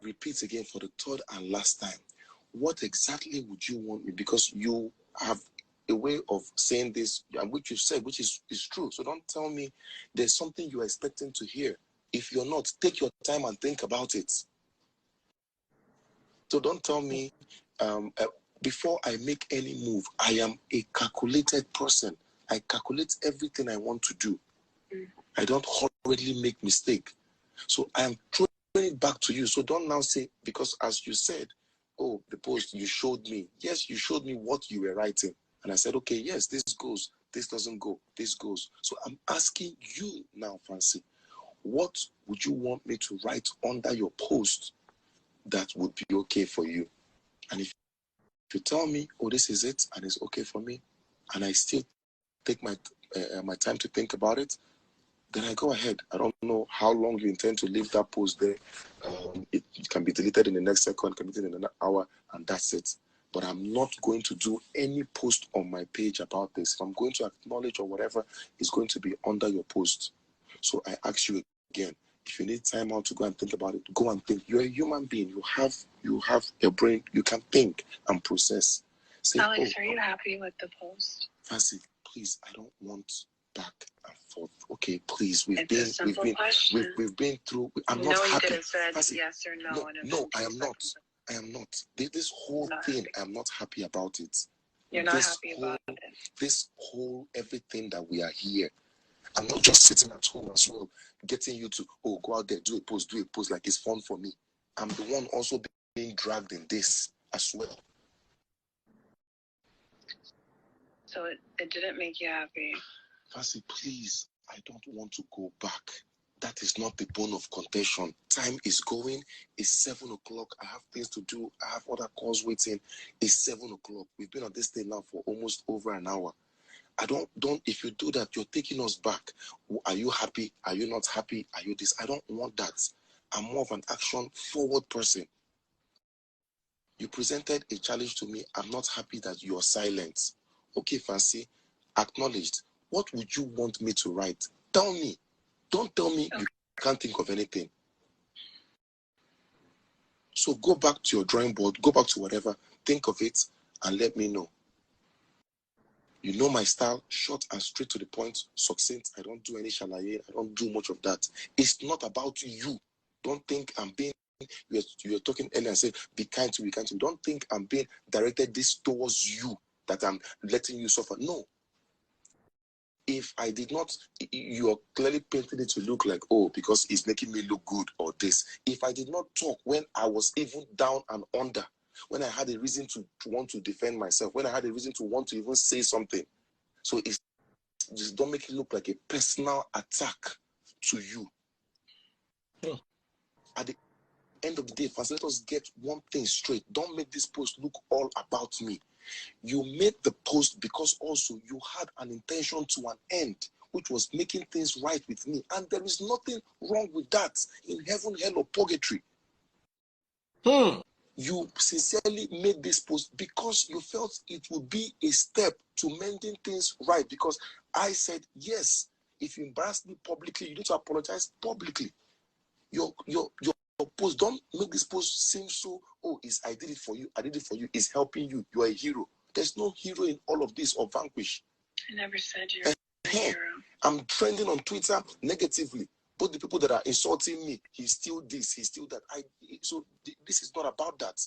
repeat again for the third and last time. What exactly would you want me? Because you have a way of saying this, which you said, which is true. So don't tell me there's something you're expecting to hear. If you're not, take your time and think about it. So don't tell me, before I make any move, I am a calculated person. I calculate everything I want to do. I don't hurriedly make mistake. So I am throwing it back to you. So don't now say, because as you said, oh, the post you showed me. Yes, you showed me what you were writing. And I said, okay, yes, this goes. This doesn't go. This goes. So I'm asking you now, Fancy, what would you want me to write under your post that would be okay for you? And if you tell me, oh, this is it, and it's okay for me, and I still take my time to think about it, then I go ahead. I don't know how long you intend to leave that post there. It can be deleted in the next second, can be deleted in an hour, and that's it. But I'm not going to do any post on my page about this. If I'm going to acknowledge or whatever, it's going to be under your post. So I ask you again, if you need time out to go and think about it, go and think. You're a human being. You have a brain. You can think and process. Say, Alex, are you happy with the post? Fancy, please, I don't want back and forth. Okay, please. We've been through. I'm not happy. No, you could have said Fancy, yes or no. No, I am not. I am not. This whole thing, I'm not happy about it. You're not happy about it. This whole everything that we are here. I'm not just sitting at home as well, getting you to, go out there, do a post like it's fun for me. I'm the one also being dragged in this as well. So it didn't make you happy? Fancy, please, I don't want to go back. That is not the bone of contention. Time is going. It's 7 o'clock. I have things to do. I have other calls waiting. It's 7 o'clock. We've been on this thing now for almost over an hour. I don't, if you do that, you're taking us back. Are you happy? Are you not happy? Are you this? I don't want that. I'm more of an action forward person. You presented a challenge to me. I'm not happy that you're silent. Okay, Fancy, acknowledged. What would you want me to write? Tell me. Don't tell me you can't think of anything. So go back to your drawing board, go back to whatever, think of it, and let me know. You know my style, short and straight to the point, succinct. I don't do any shalaye. I don't do much of that. It's not about you. Don't think I'm being, you're talking earlier and say, be kind to me. Don't think I'm being directed this towards you, that I'm letting you suffer. No. If I did not, you're clearly painting it to look like, because it's making me look good or this. If I did not talk when I was even down and under, when I had a reason to want to defend myself, when I had a reason to want to even say something. So it's just don't make it look like a personal attack to you. Yeah. At the end of the day, first, let us get one thing straight. Don't make this post look all about me. You made the post because also you had an intention to an end, which was making things right with me. And there is nothing wrong with that in heaven, hell, or purgatory. You sincerely made this post because you felt it would be a step to mending things right. Because I said, yes, if you embarrass me publicly, you need to apologize publicly. Your post, don't make this post seem so, I did it for you, it's helping you, you are a hero. There's no hero in all of this or vanquish. I never said you're a hero. I'm trending on Twitter negatively. Both the people that are insulting me, he's still this, he's still that. So this is not about that.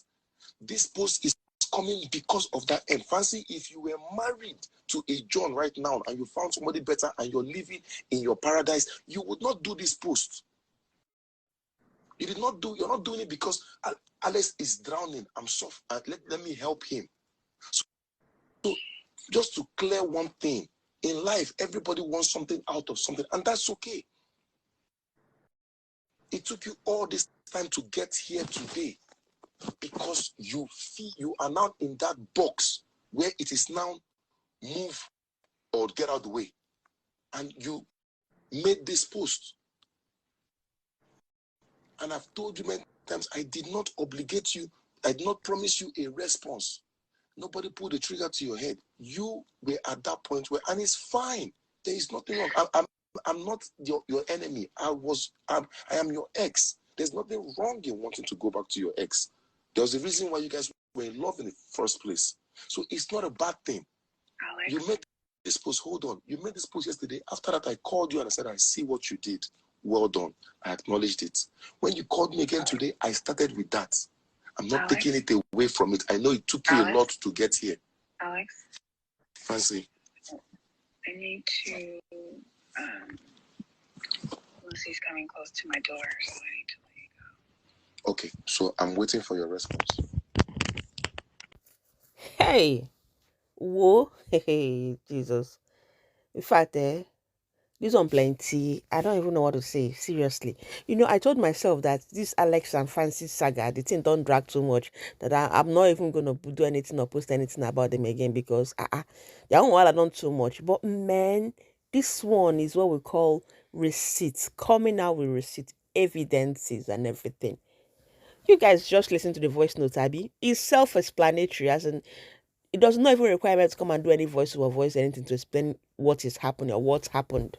This post is coming because of that end. Fancy, if you were married to a John right now and you found somebody better and you're living in your paradise, you would not do this post. You're not doing it because Alex is drowning. I'm soft. Let me help him. So just to clear one thing, in life, everybody wants something out of something, and that's okay. It took you all this time to get here today because you feel you are now in that box where it is now move or get out of the way. And you made this post. And I've told you many times, I did not obligate you. I did not promise you a response. Nobody pulled the trigger to your head. You were at that point where, and it's fine. There is nothing wrong. I'm not your enemy. I am your ex. There's nothing wrong in wanting to go back to your ex. There was a reason why you guys were in love in the first place. So it's not a bad thing. Alex. You made this post. Hold on. You made this post yesterday. After that, I called you and I said, I see what you did. Well done. I acknowledged it. When you called me again today, I started with that. I'm not taking it away from it. I know it took you a lot to get here. Alex. Fancy. I need to. Lucy's coming close to my door, so I need to let you go. Okay, so I'm waiting for your response. Hey, whoa, hey, Jesus. In fact, this one plenty. I don't even know what to say. Seriously, I told myself that this Alex and Francis saga, the thing don't drag too much. That I'm not even gonna do anything or post anything about them again because their own while I done too much. But man, this one is what we call receipts, coming out with receipt evidences and everything. You guys just listen to the voice notes, Abby. It's self-explanatory, as in it does not even require me to come and do any voice anything to explain what is happening or what's happened.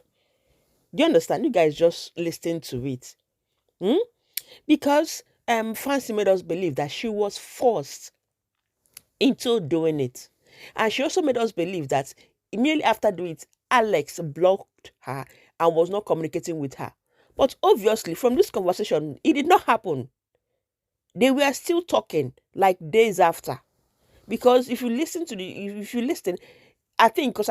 Do you understand? You guys just listen to it. Because Fancy made us believe that she was forced into doing it. And she also made us believe that immediately after doing it, Alex blocked her and was not communicating with her. But obviously, from this conversation, it did not happen. They were still talking like days after. Because if you listen, I think because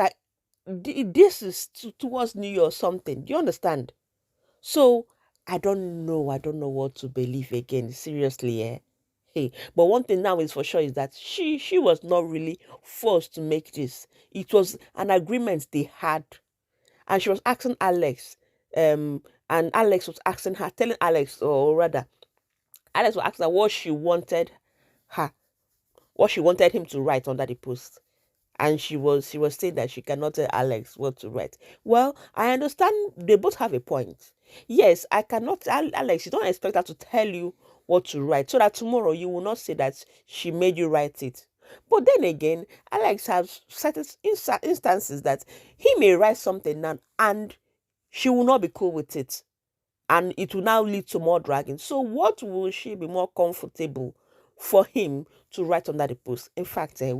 this is towards New Year or something. Do you understand? So I don't know what to believe again. Seriously, Hey, but one thing now is for sure is that she was not really forced to make this. It was an agreement they had, and she was asking Alex, and Alex was asking her, telling Alex, or rather, Alex was asking her her, what she wanted him to write under the post. And she was saying that she cannot tell Alex what to write. Well, I understand they both have a point. Yes, I cannot tell Alex, you don't expect her to tell you what to write so that tomorrow you will not say that she made you write it. But then again, Alex has certain instances that he may write something now and she will not be cool with it. And it will now lead to more dragging. So what will she be more comfortable for him to write under the post? In fact, I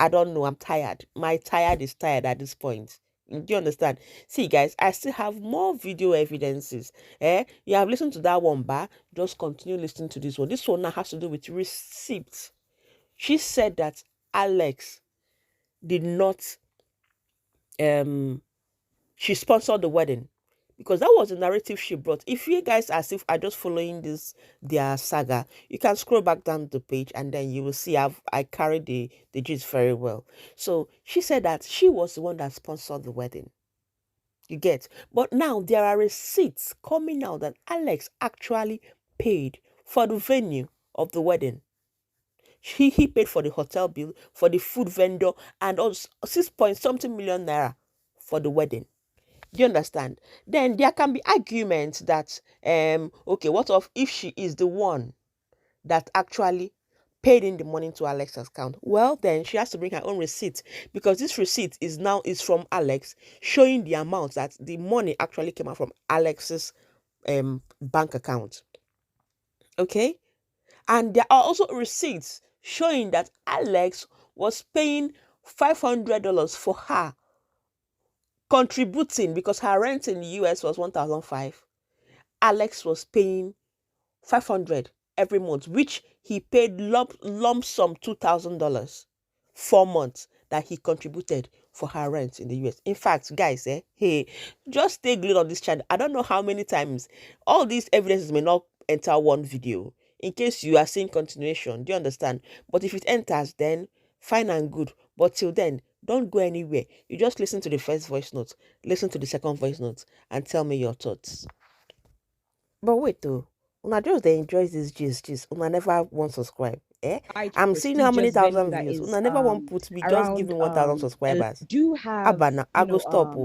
don't know, I'm tired. My tired is tired at this point. Do you understand? See, guys, I still have more video evidences. You have listened to that one, but just continue listening to this one. This one now has to do with receipts. She said that Alex did not she sponsored the wedding, because that was the narrative she brought. If you guys are just following their saga, you can scroll back down the page and then you will see I carried the gist very well. So she said that she was the one that sponsored the wedding. You get? But now there are receipts coming out that Alex actually paid for the venue of the wedding. He paid for the hotel bill, for the food vendor, and also 6 point something million naira for the wedding. Do you understand? Then there can be arguments that okay, what if she is the one that actually paid in the money to Alex's account? Well, then she has to bring her own receipt, because this receipt is from Alex, showing the amount that the money actually came out from Alex's bank account. Okay? And there are also receipts showing that Alex was paying $500 for her, contributing, because her rent in the US was $1,500. Alex was paying $500 every month, which he paid lump sum $2,000 4 months that he contributed for her rent in the US. In fact, guys, hey, just stay glued on this channel. I don't know how many times all these evidences may not enter one video, in case you are seeing continuation. Do you understand? But if it enters, then fine and good. But till then, don't go anywhere. You just listen to the first voice note, listen to the second voice note, and tell me your thoughts. But wait though, una just they enjoy this gist. Una never want subscribe. I'm seeing how many thousand views. Una never want put me just give me 1,000 subscribers. Do have Abana, I go stop.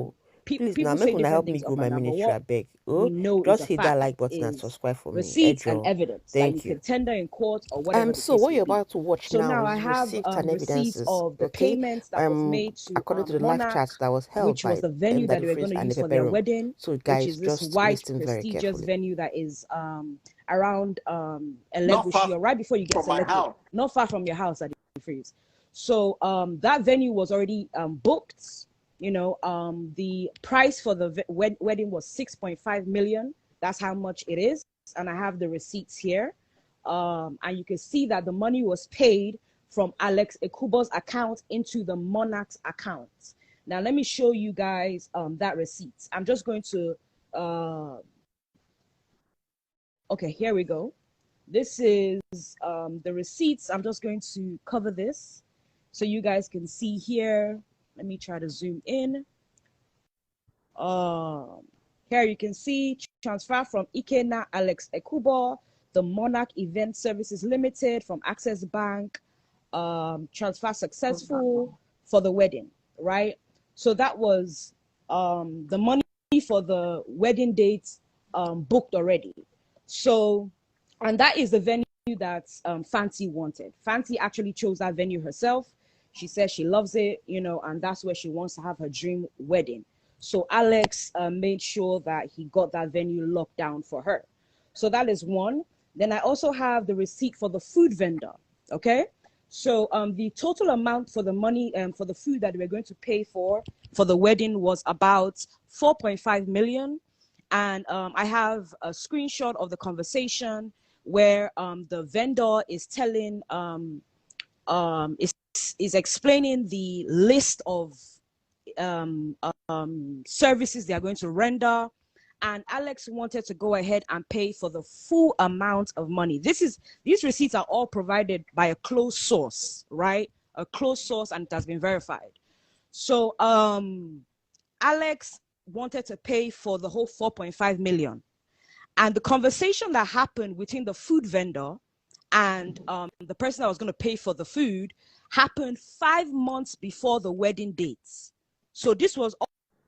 Please now, people make say una different help me things grow up my and down, but ministry, I what beg. we Oh, know is just a hit that fact like button and is subscribe for me. receipts and Ejo. evidence that you Thank you. can tender in court or whatever the So case what may you're be. about to watch So now now I is have receipts and receipts evidences. of the Okay. payments that was made to According to the live Monarch, chat that was held which was by the venue that Daddy they were Freeze going to and use for Ebebe their Room. wedding, So which guys, is this just white listen very prestigious carefully. venue that is around Not far Elegushi, or right before you get from to my Lekki, house. not far from your house at the Freeze. So that venue was already booked. You know, the price for the wedding was 6.5 million. That's how much it is, and I have the receipts here. And you can see that the money was paid from Alex Ekubo's account into the Monarch's account. Now let me show you guys that receipt. I'm just going to okay, here we go. This is the receipts. I'm just going to cover this so you guys can see here. Let me try to zoom in. Here you can see transfer from Ikena Alex Ekubo, the Monarch Event Services Limited from Access Bank. Transfer successful for the wedding, right? So that was the money for the wedding dates booked already. So, and that is the venue that Fancy wanted. Fancy actually chose that venue herself. She says she loves it, you know, and that's where she wants to have her dream wedding. So Alex made sure that he got that venue locked down for her. So that is one. Then I also have the receipt for the food vendor. Okay. So the total amount for the money for the food that we're going to pay for the wedding was about 4.5 million. And I have a screenshot of the conversation where the vendor is telling is explaining the list of services they are going to render, and Alex wanted to go ahead and pay for the full amount of money. These receipts are all provided by a closed source, right? A closed source, and it has been verified. So Alex wanted to pay for the whole 4.5 million. And the conversation that happened between the food vendor and the person that was going to pay for the food happened 5 months before the wedding dates. So this was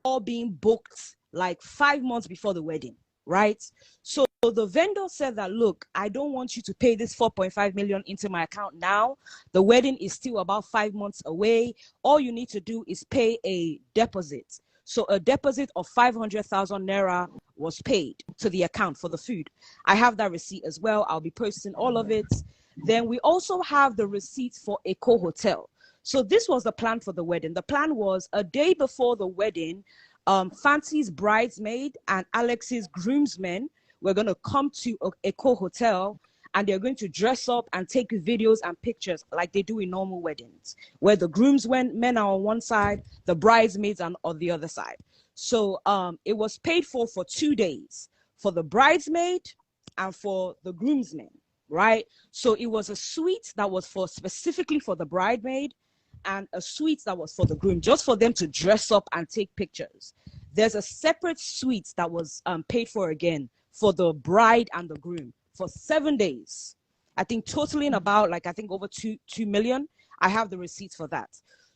all being booked like 5 months before the wedding, right? So the vendor said that, look, I don't want you to pay this 4.5 million into my account now. The wedding is still about 5 months away. All you need to do is pay a deposit. So a deposit of 500,000 naira was paid to the account for the food. I have that receipt as well. I'll be posting all of it. Then we also have the receipts for Eco Hotel. So this was the plan for the wedding. The plan was a day before the wedding, Fancy's bridesmaid and Alex's groomsmen were going to come to Eco Hotel, and they're going to dress up and take videos and pictures like they do in normal weddings, where the men are on one side, the bridesmaids are on the other side. So it was paid for 2 days for the bridesmaid and for the groomsmen, right? So it was a suite that was specifically for the bridesmaid, and a suite that was for the groom, just for them to dress up and take pictures. There's a separate suite that was paid for again for the bride and the groom for 7 days. I think totaling about I think over 2 million. I have the receipts for that.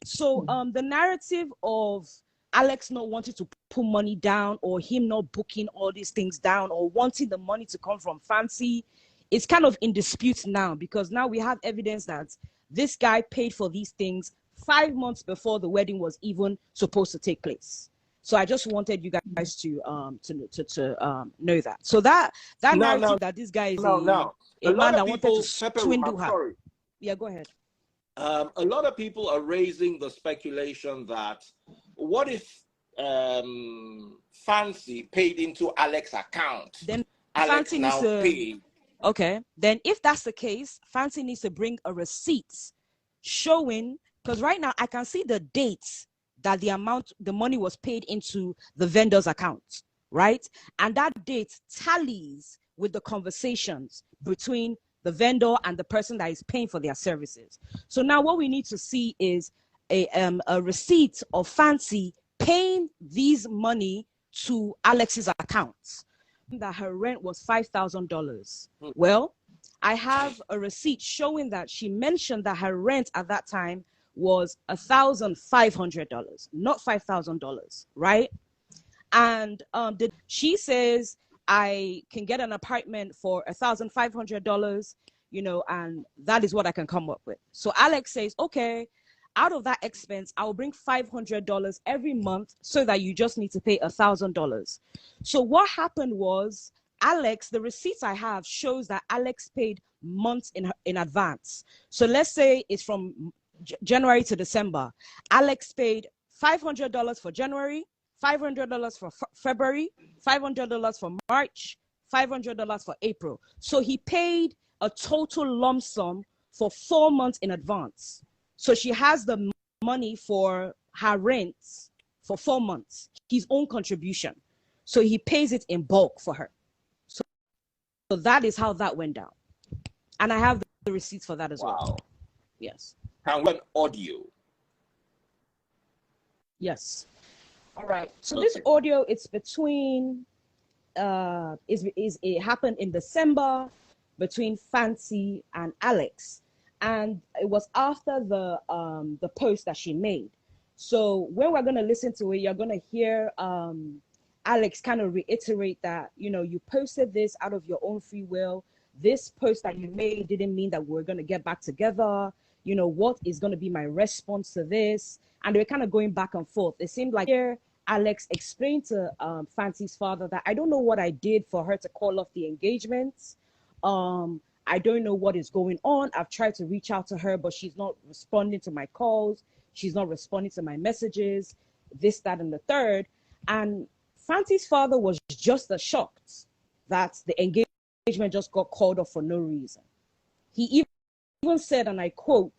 So the narrative of Alex not wanting to put money down, or him not booking all these things down, or wanting the money to come from Fancy, is kind of in dispute now, because now we have evidence that this guy paid for these things 5 months before the wedding was even supposed to take place. So I just wanted you guys to know that. So that narrative that this guy is a man that wanted to swindle her. Sorry. Yeah, go ahead. A lot of people are raising the speculation that what if Fancy paid into Alex's account? Then Alex Fancy now needs to paid. Okay, then if that's the case, Fancy needs to bring a receipt showing, because right now I can see the dates that the money was paid into the vendor's account, right? And that date tallies with the conversations between the vendor and the person that is paying for their services. So now what we need to see is a receipt of Fancy paying these money to Alex's accounts, that her rent was $5,000. Well, I have a receipt showing that she mentioned that her rent at that time was $1,500, not $5,000, right? And she says, I can get an apartment for $1,500, and that is what I can come up with. So Alex says, okay, out of that expense, I'll bring $500 every month so that you just need to pay $1,000. So what happened was, Alex, the receipts I have shows that Alex paid months in advance. So let's say it's from January to December. Alex paid $500 for January, $500 for February, $500 for March, $500 for April. So he paid a total lump sum for 4 months in advance. So she has the money for her rent for 4 months, his own contribution. So he pays it in bulk for her. So that is how that went down. And I have the receipts for that as well. Yes. And one audio. Yes. All right. So this audio, it's between it happened in December between Fancy and Alex. And it was after the post that she made. So when we're gonna listen to it, you're gonna hear Alex kind of reiterate that, you posted this out of your own free will. This post that you made didn't mean that we're gonna get back together. What is gonna be my response to this? And they were kind of going back and forth. It seemed like here Alex explained to Fancy's father that I don't know what I did for her to call off the engagement. I don't know what is going on. I've tried to reach out to her, but she's not responding to my calls. She's not responding to my messages, this, that, and the third. And Fancy's father was just as shocked that the engagement just got called off for no reason. He even said, and I quote,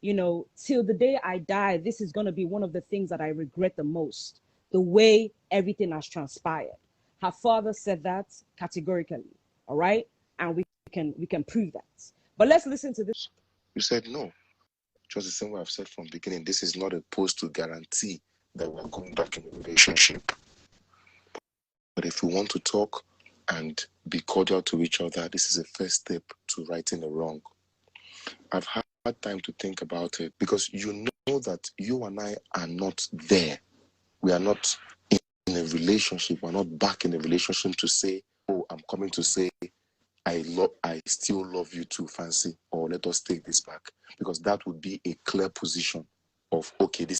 till the day I die, this is going to be one of the things that I regret the most, the way everything has transpired. Her father said that categorically, all right? And we can prove that. But let's listen to this. You said no. Just the same way I've said from the beginning, this is not a post to guarantee that we're going back in a relationship. But if we want to talk and be cordial to each other, this is a first step to righting a wrong. I've had time to think about it because you know that you and I are not there. We are not in a relationship. We're not back in a relationship to say, oh, I'm coming to say, I still love you too, Fancy, or let us take this back. Because that would be a clear position of, okay, this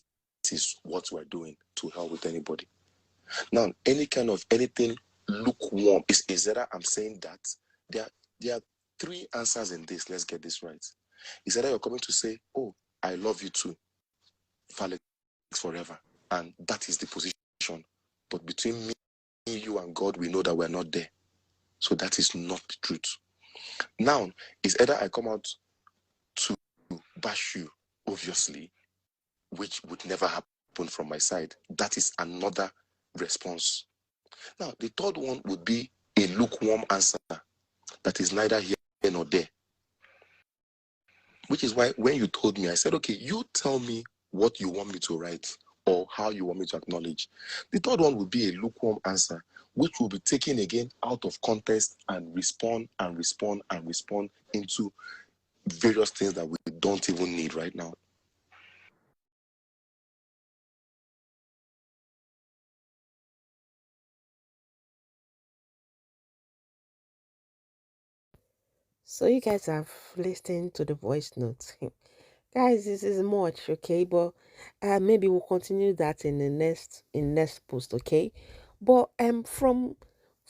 is what we're doing, to hell with anybody. Now, any kind of anything lukewarm, is either I'm saying that there are three answers in this. Let's get this right. Is either you're coming to say, oh, I love you too, Felix forever. And that is the position. But between me, you, and God, we know that we're not there. So that is not the truth. Now, is either I come out to bash you, obviously, which would never happen from my side. That is another response. Now, the third one would be a lukewarm answer that is neither here nor there. Which is why when you told me, I said, okay, you tell me what you want me to write or how you want me to acknowledge. The third one would be a lukewarm answer, which will be taken again out of context and respond into various things that we don't even need right now. So you guys have listened to the voice notes. Guys, this is much, okay? But maybe we'll continue that in the next post, okay? But from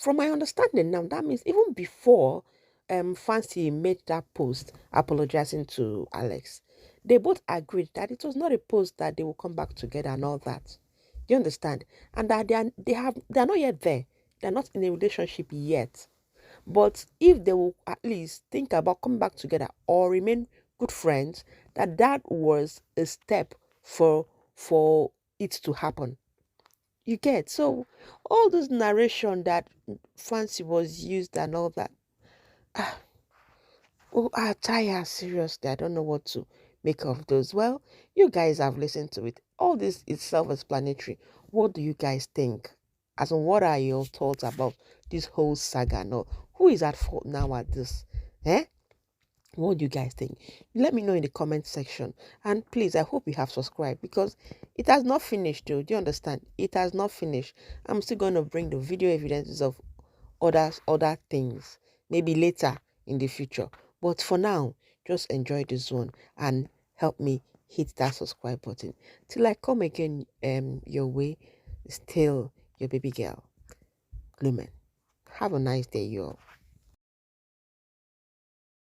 my understanding now, that means even before Fancy made that post apologizing to Alex, they both agreed that it was not a post that they will come back together and all that. Do you understand? And that they're not yet there. They're not in a relationship yet. But if they will at least think about coming back together or remain good friends, that was a step for it to happen. You get? So all this narration that Fancy was used and all that. Oh, I tire seriously. I don't know what to make of those. Well, you guys have listened to it. All this is self-explanatory. What do you guys think? As in, what are your thoughts about this whole saga? No, who is at fault now at this? Eh? What do you guys think? Let me know in the comment section. And please, I hope you have subscribed, because it has not finished though. Do you understand? It has not finished. I'm still going to bring the video evidences of other things maybe later in the future. But for now, just enjoy this one and help me hit that subscribe button. Till I come again your way, still your baby girl, Lumen. Have a nice day, y'all.